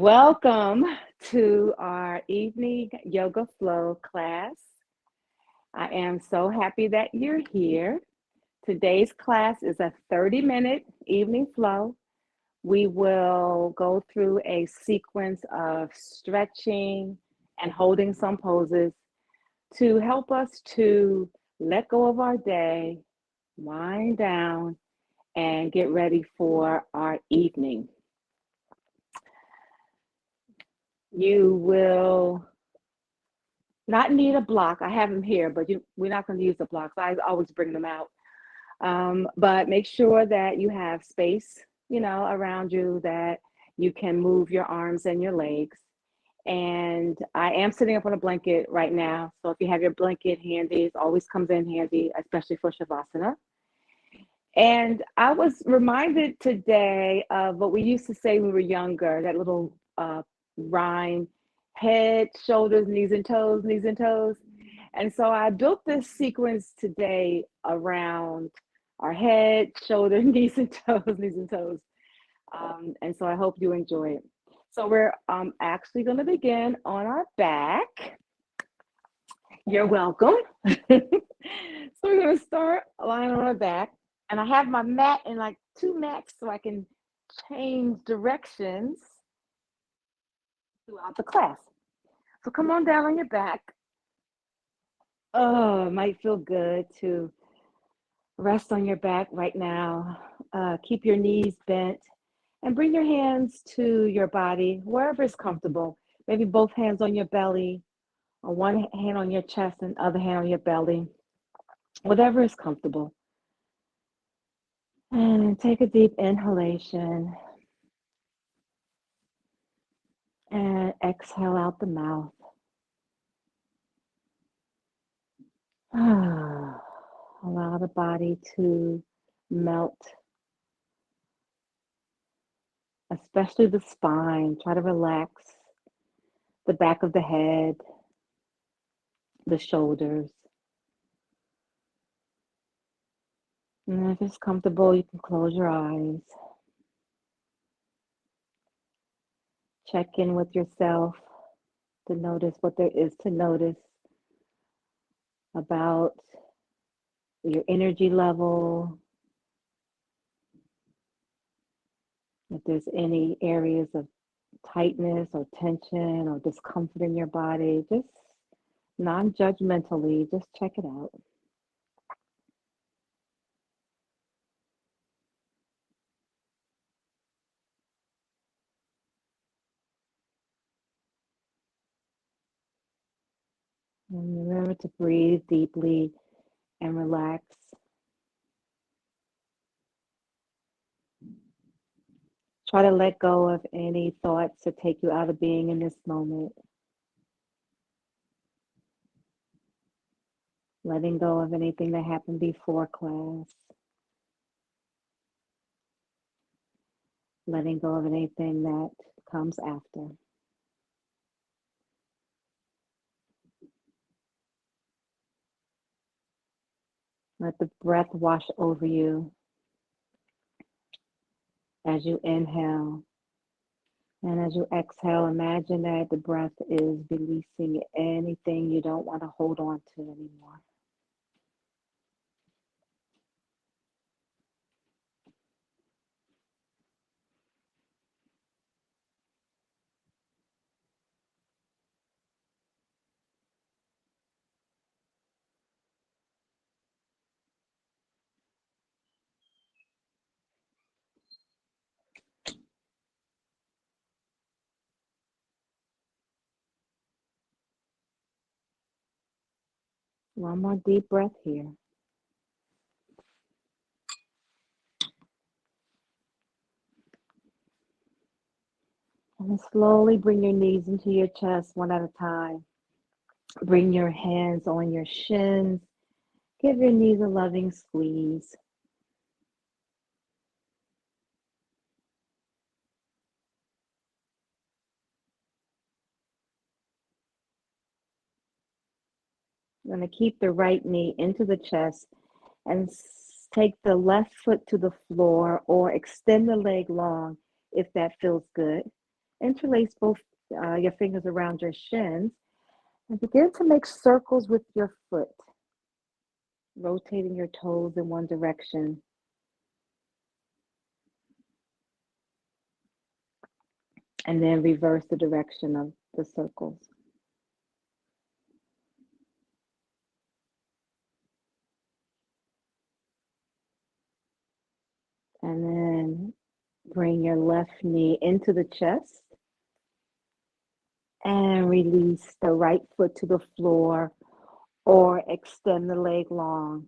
Welcome to our evening yoga flow class. I am so happy that you're here. Today's class is a 30-minute evening flow. We will go through a sequence of stretching and holding some poses to help us to let go of our day, wind down, and get ready for our evening. You will not need a block. I have them here, but we're not going to use the blocks. I always bring them out. But make sure that you have space, around you that you can move your arms and your legs. And I am sitting up on a blanket right now. So if you have your blanket handy, it always comes in handy, especially for Shavasana. And I was reminded today of what we used to say when we were younger, that little rhyme, head, shoulders, knees and toes, knees and toes. And so I built this sequence today around our head, shoulder, knees and toes, knees and toes. And so I hope you enjoy it. So we're actually going to begin on our back. You're welcome. So we're going to start lying on our back. And I have my mat in like 2 mats so I can change directions throughout the class. So come on down on your back. Oh, it might feel good to rest on your back right now. Keep your knees bent and bring your hands to your body, wherever is comfortable. Maybe both hands on your belly, or one hand on your chest and other hand on your belly, whatever is comfortable. And take a deep inhalation and exhale out the mouth. Allow the body to melt, especially the spine. Try to relax the back of the head, the shoulders. And if it's comfortable, you can close your eyes. Check in with yourself to notice what there is to notice about your energy level. If there's any areas of tightness or tension or discomfort in your body, just non-judgmentally, just check it out. And remember to breathe deeply and relax. Try to let go of any thoughts that take you out of being in this moment. Letting go of anything that happened before class. Letting go of anything that comes after. Let the breath wash over you as you inhale. And as you exhale, imagine that the breath is releasing anything you don't want to hold on to anymore. One more deep breath here. And then slowly bring your knees into your chest one at a time. Bring your hands on your shins. Give your knees a loving squeeze. You're going to keep the right knee into the chest and take the left foot to the floor or extend the leg long if that feels good. Interlace both your fingers around your shins and begin to make circles with your foot, rotating your toes in one direction. And then reverse the direction of the circles. And then bring your left knee into the chest and release the right foot to the floor or extend the leg long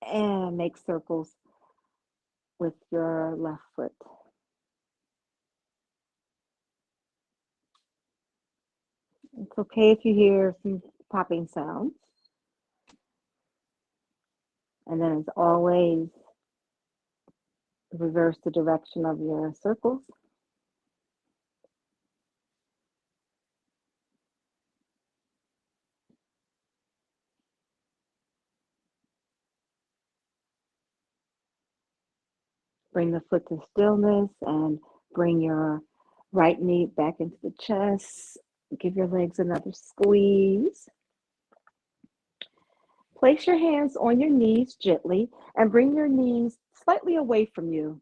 and make circles with your left foot. It's okay if you hear some popping sounds. And then, as always, reverse the direction of your circles. Bring the foot to stillness and bring your right knee back into the chest. Give your legs another squeeze. Place your hands on your knees gently and bring your knees slightly away from you.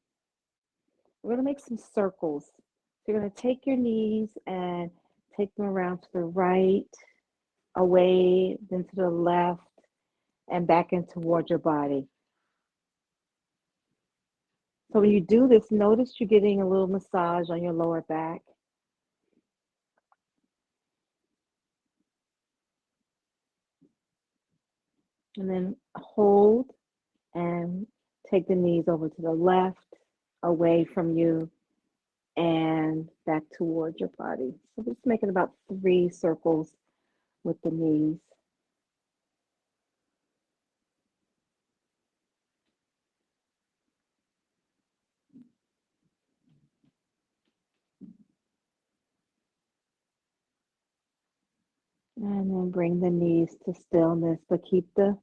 We're going to make some circles. So you're going to take your knees and take them around to the right, away, then to the left, and back in toward your body. So when you do this, notice you're getting a little massage on your lower back. And then hold and take the knees over to the left, away from you, and back towards your body. So just making about 3 circles with the knees. And then bring the knees to stillness, but keep the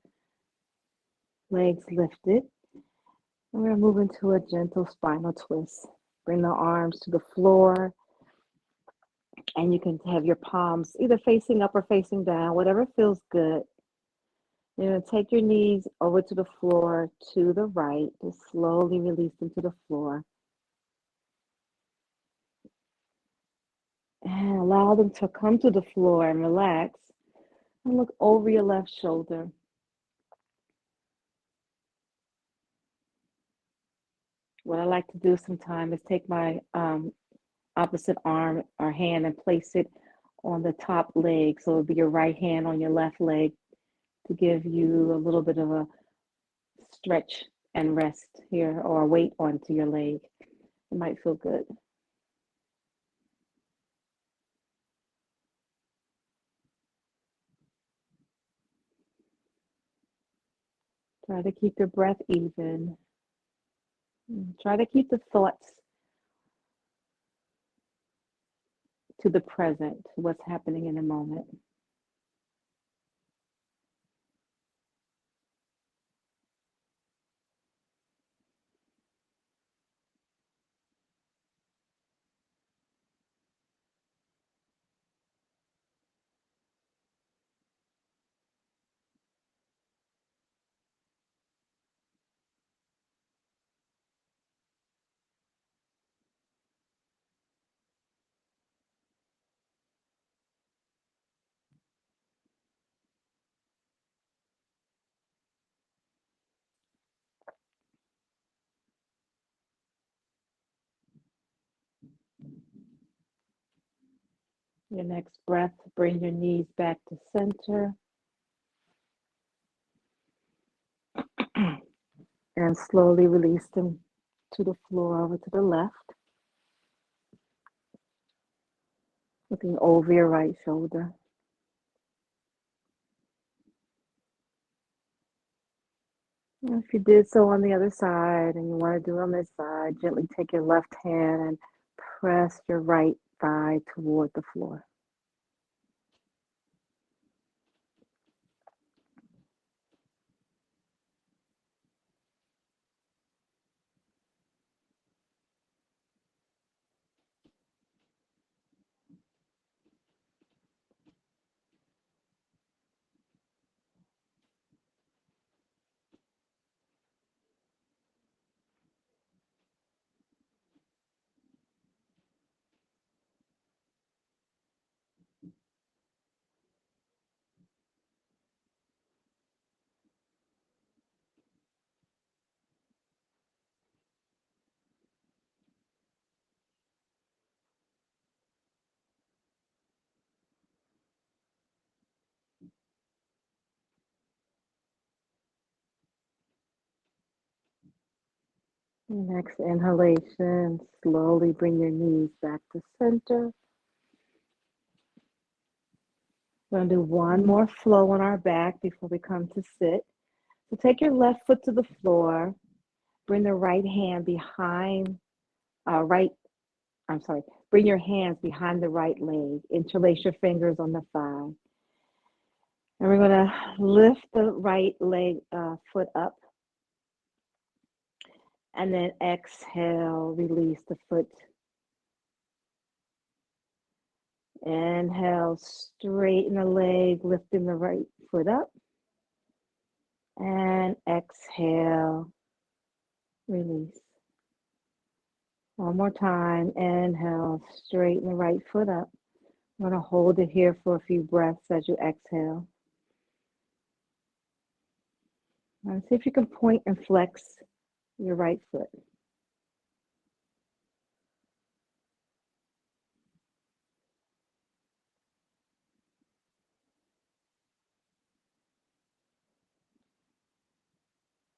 legs lifted. And we're going to move into a gentle spinal twist. Bring the arms to the floor. And you can have your palms either facing up or facing down, whatever feels good. You're going to take your knees over to the floor to the right. Just slowly release them to the floor. And allow them to come to the floor and relax. And look over your left shoulder. What I like to do sometimes is take my opposite arm or hand and place it on the top leg. So it'll be your right hand on your left leg to give you a little bit of a stretch and rest here, or weight onto your leg. It might feel good. Try to keep your breath even. Try to keep the thoughts to the present, what's happening in the moment. Your next breath, bring your knees back to center. And slowly release them to the floor over to the left. Looking over your right shoulder. And if you did so on the other side and you want to do it on this side, gently take your left hand and press your right thigh toward the floor. Next inhalation, slowly bring your knees back to center. We're going to do one more flow on our back before we come to sit. So take your left foot to the floor. Bring the right hand behind, bring your hands behind the right leg. Interlace your fingers on the thigh. And we're going to lift the right leg, foot up. And then exhale, release the foot. Inhale, straighten the leg, lifting the right foot up. And exhale, release. One more time. Inhale, straighten the right foot up. I'm going to hold it here for a few breaths as you exhale. And see if you can point and flex your right foot.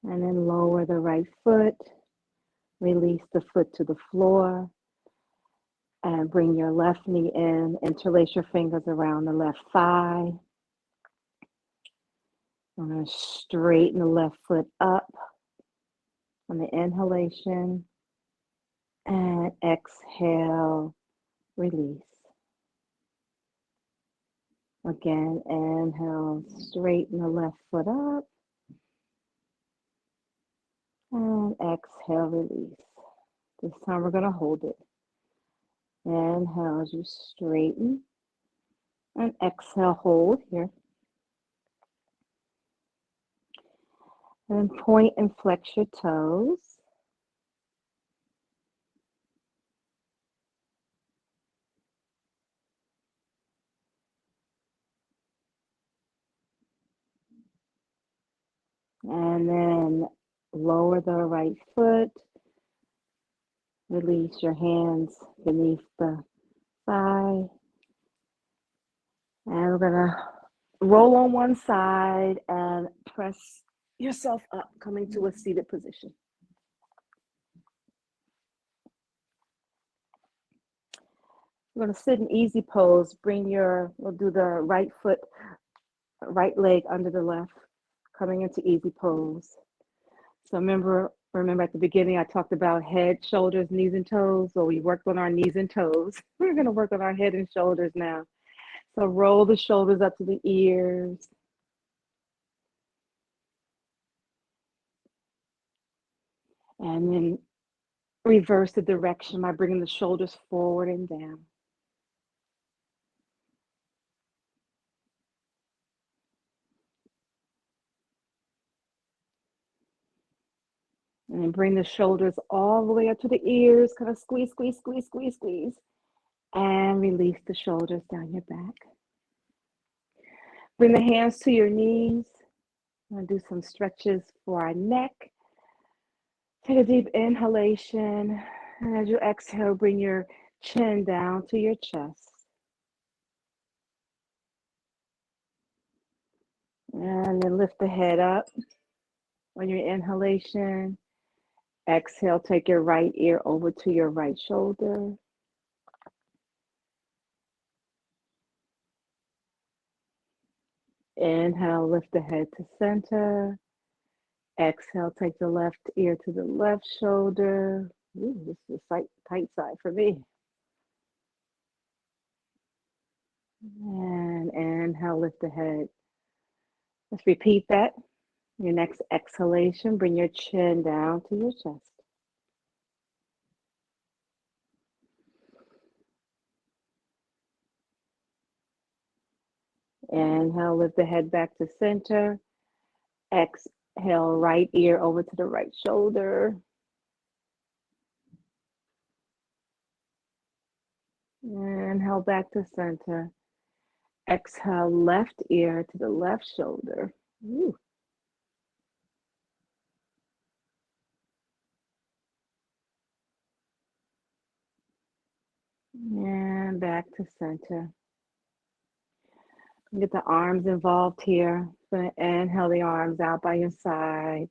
And then lower the right foot. Release the foot to the floor. And bring your left knee in. Interlace your fingers around the left thigh. I'm going to straighten the left foot up on the inhalation. And exhale, release. Again, inhale, straighten the left foot up. And exhale, release. This time we're going to hold it. Inhale as you straighten. And exhale, hold here. And point and flex your toes. And then lower the right foot. Release your hands beneath the thigh. And we're going to roll on one side and press yourself up, coming to a seated position. We're going to sit in easy pose. We'll do the right foot, right leg under the left, coming into easy pose. So remember at the beginning, I talked about head, shoulders, knees, and toes. So we worked on our knees and toes. We're going to work on our head and shoulders now. So roll the shoulders up to the ears. And then reverse the direction by bringing the shoulders forward and down. And then bring the shoulders all the way up to the ears. Kind of squeeze, squeeze, squeeze, squeeze, squeeze. And release the shoulders down your back. Bring the hands to your knees. I'm going to do some stretches for our neck. Take a deep inhalation. And as you exhale, bring your chin down to your chest. And then lift the head up on your inhalation. Exhale, take your right ear over to your right shoulder. Inhale, lift the head to center. Exhale, take the left ear to the left shoulder. Ooh, this is a tight side for me. And inhale, lift the head. Let's repeat that. Your next exhalation, bring your chin down to your chest. Inhale, lift the head back to center. Exhale, right ear over to the right shoulder. Inhale, back to center. Exhale, left ear to the left shoulder. Ooh. And back to center. Get the arms involved here. Going to inhale the arms out by your side.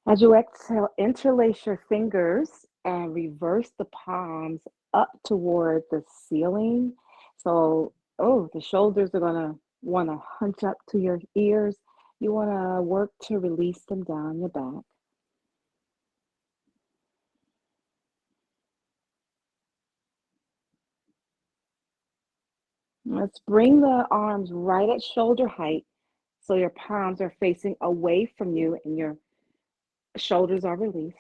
As you exhale, interlace your fingers and reverse the palms up toward the ceiling. So, oh, the shoulders are going to want to hunch up to your ears. You want to work to release them down your back. Let's bring the arms right at shoulder height so your palms are facing away from you and your shoulders are released.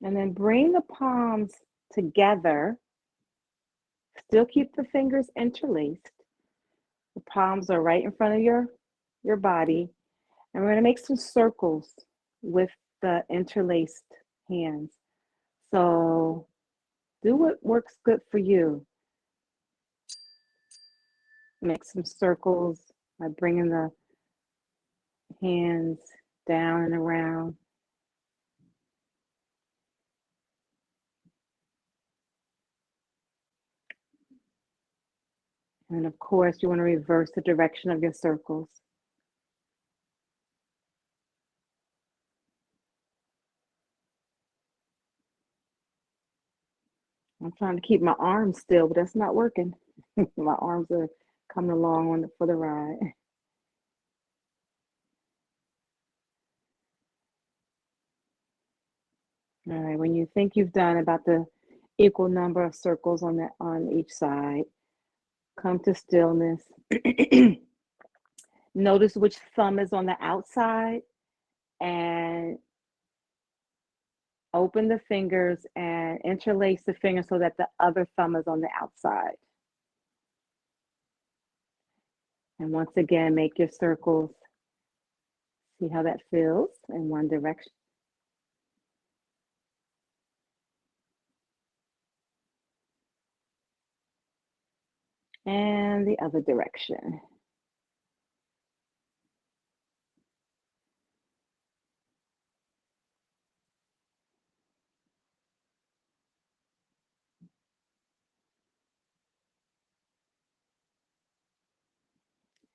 And then bring the palms together. Still keep the fingers interlaced. The palms are right in front of your body. And we're going to make some circles with the interlaced hands. So do what works good for you. Make some circles by bringing the hands down and around. And of course, you want to reverse the direction of your circles. I'm trying to keep my arms still, but that's not working. My arms are coming along for the ride. All right, when you think you've done about the equal number of circles on each side, come to stillness. Notice which thumb is on the outside and open the fingers and interlace the fingers so that the other thumb is on the outside. And once again, make your circles. See how that feels in one direction. And the other direction.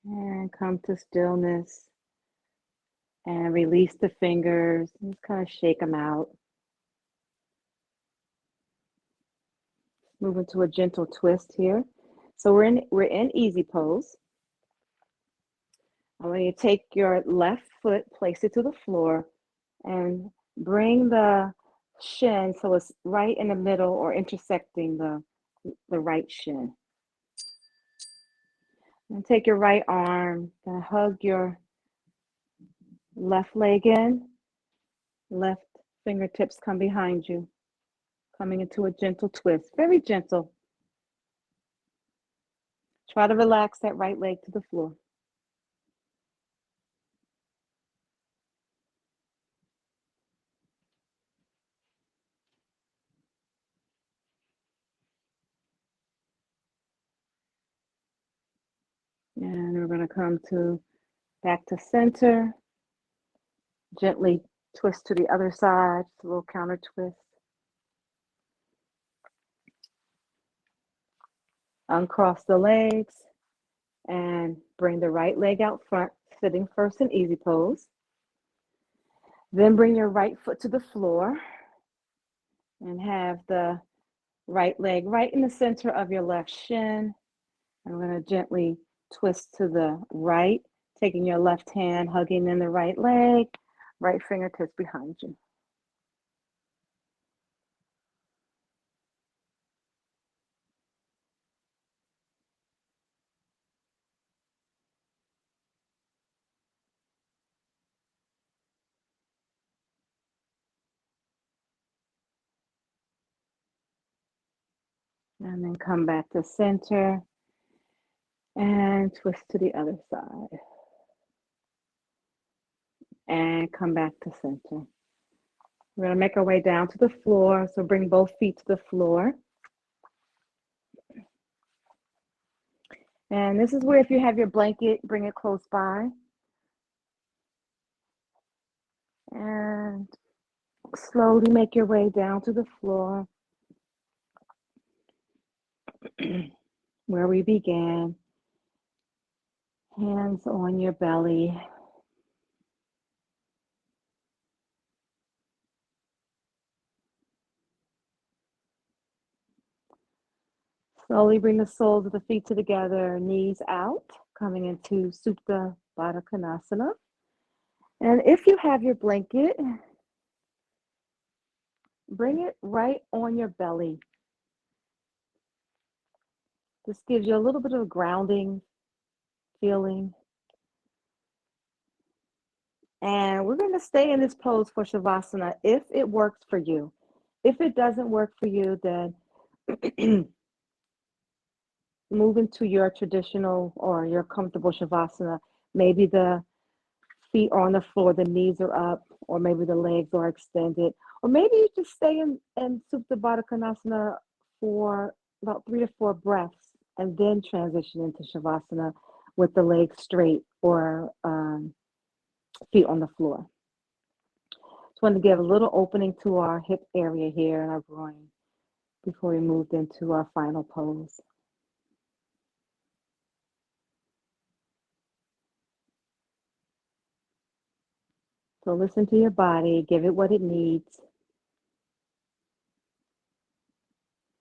And come to stillness and release the fingers. Just kind of shake them out. Move into a gentle twist here. So we're in easy pose. I want you to take your left foot, place it to the floor, and bring the shin so it's right in the middle or intersecting the right shin. And take your right arm and hug your left leg in. Left fingertips come behind you, coming into a gentle twist. Very gentle. Try to relax that right leg to the floor. And we're going to come to back to center. Gently twist to the other side, just a little counter twist. Uncross the legs and bring the right leg out front, sitting first in easy pose. Then bring your right foot to the floor and have the right leg right in the center of your left shin. I'm going to gently twist to the right, taking your left hand, hugging in the right leg, right fingertips behind you. And then come back to center and twist to the other side. And come back to center. We're going to make our way down to the floor. So bring both feet to the floor. And this is where if you have your blanket, bring it close by. And slowly make your way down to the floor where we began. Hands on your belly. Slowly bring the soles of the feet together, knees out, coming into Supta Badakanasana. And if you have your blanket, bring it right on your belly. This gives you a little bit of a grounding feeling. And we're going to stay in this pose for Shavasana if it works for you. If it doesn't work for you, then move into your traditional or your comfortable Shavasana. Maybe the feet are on the floor, the knees are up, or maybe the legs are extended. Or maybe you just stay in Supta Baddha Konasana for about 3 to 4 breaths and then transition into Shavasana with the legs straight or feet on the floor. Just want to give a little opening to our hip area here and our groin before we moved into our final pose. So listen to your body, give it what it needs.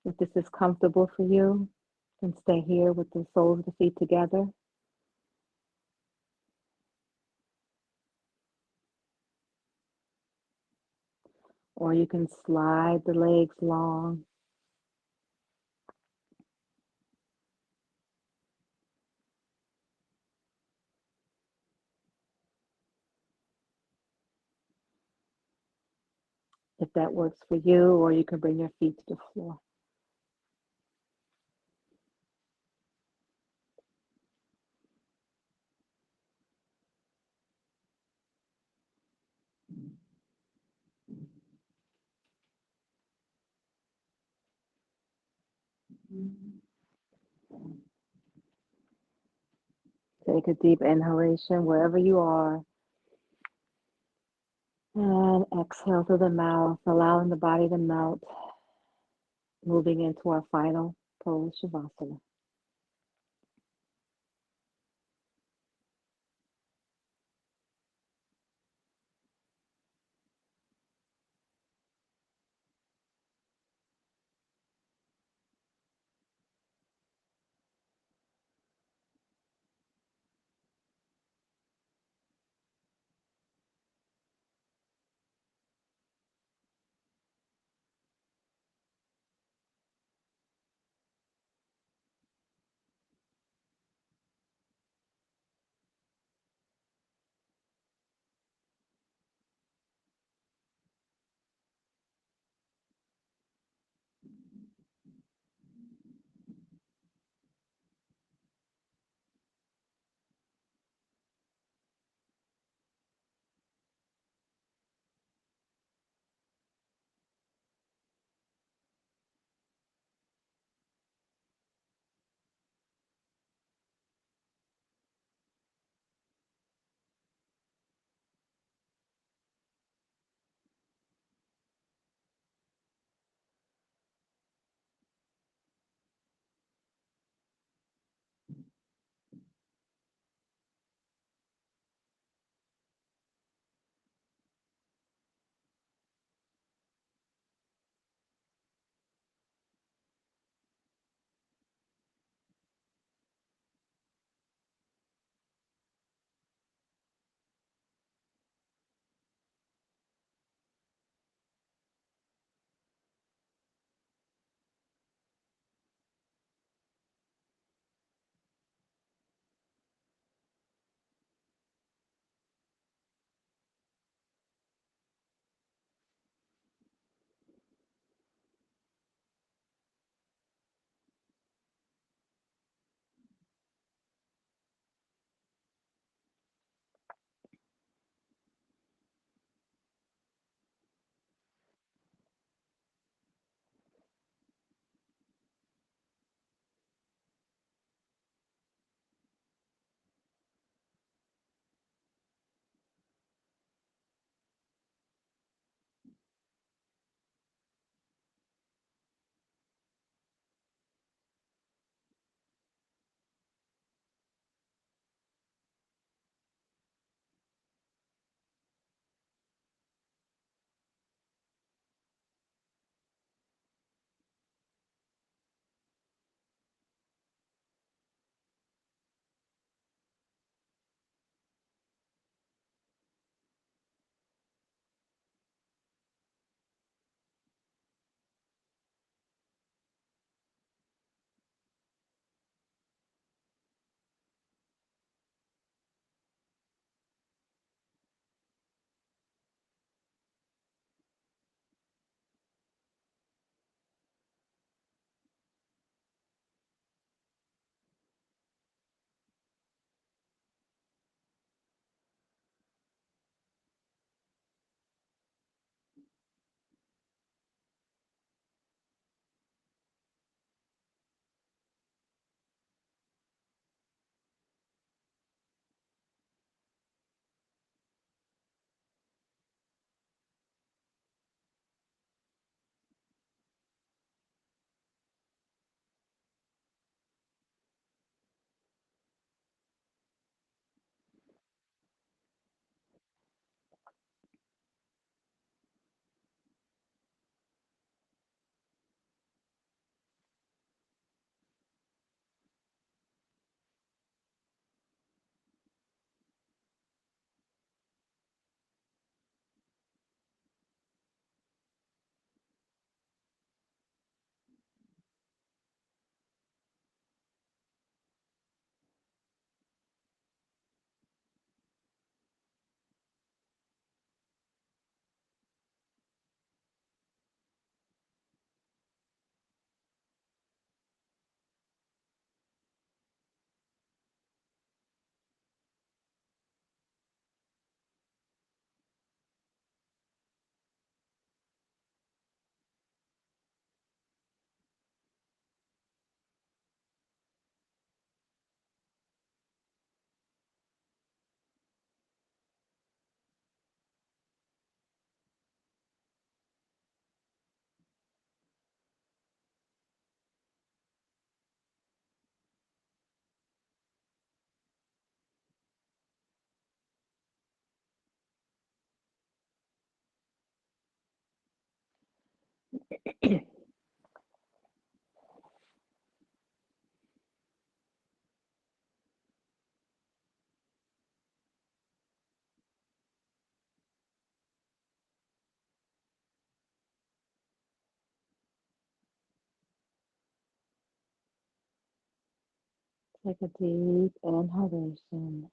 If this is comfortable for you, then stay here with the soles of the feet together. Or you can slide the legs long. If that works for you, or you can bring your feet to the floor. Take a deep inhalation wherever you are. And exhale through the mouth, allowing the body to melt, moving into our final pose, Shavasana. Take a deep inhalation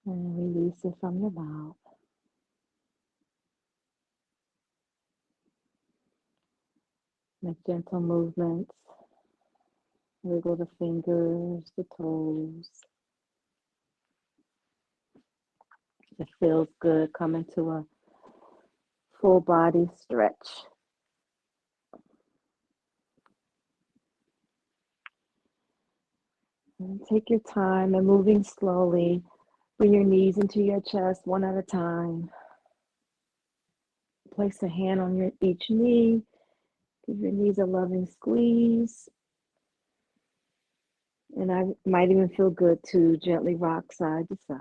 and release it from your mouth. Make gentle movements. Wiggle the fingers, the toes. It feels good. Come into a full body stretch. And take your time and moving slowly. Bring your knees into your chest one at a time. Place a hand on each knee. Give your knees a loving squeeze. And I might even feel good to gently rock side to side.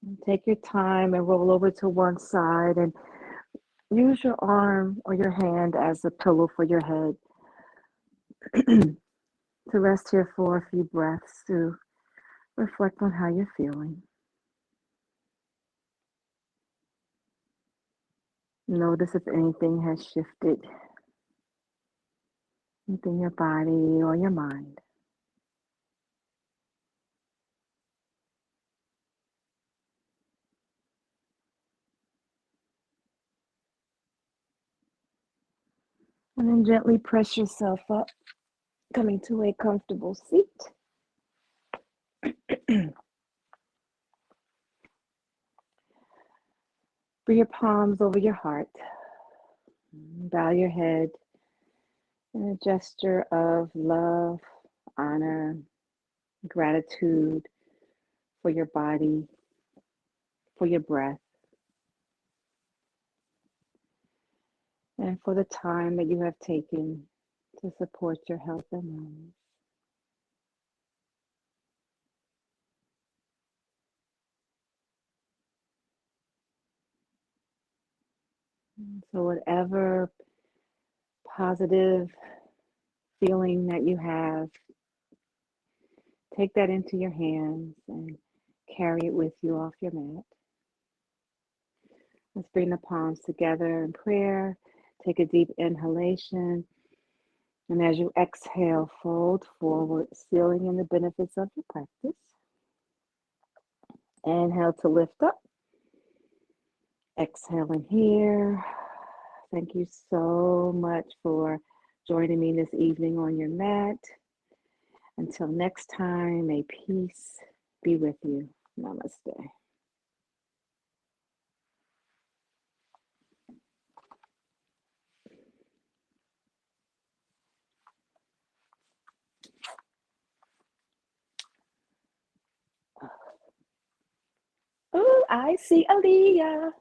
And take your time and roll over to one side and use your arm or your hand as a pillow for your head. To rest here for a few breaths to reflect on how you're feeling. Notice if anything has shifted within your body or your mind. And then gently press yourself up, coming to a comfortable seat. Bring your palms over your heart. Bow your head in a gesture of love, honor, gratitude for your body, for your breath, and for the time that you have taken to support your health and wellness. So, whatever positive feeling that you have, take that into your hands and carry it with you off your mat. Let's bring the palms together in prayer. Take a deep inhalation. And as you exhale, fold forward, sealing in the benefits of your practice. Inhale to lift up. Exhaling here. Thank you so much for joining me this evening on your mat. Until next time, may peace be with you. Namaste. Oh, I see Aliyah.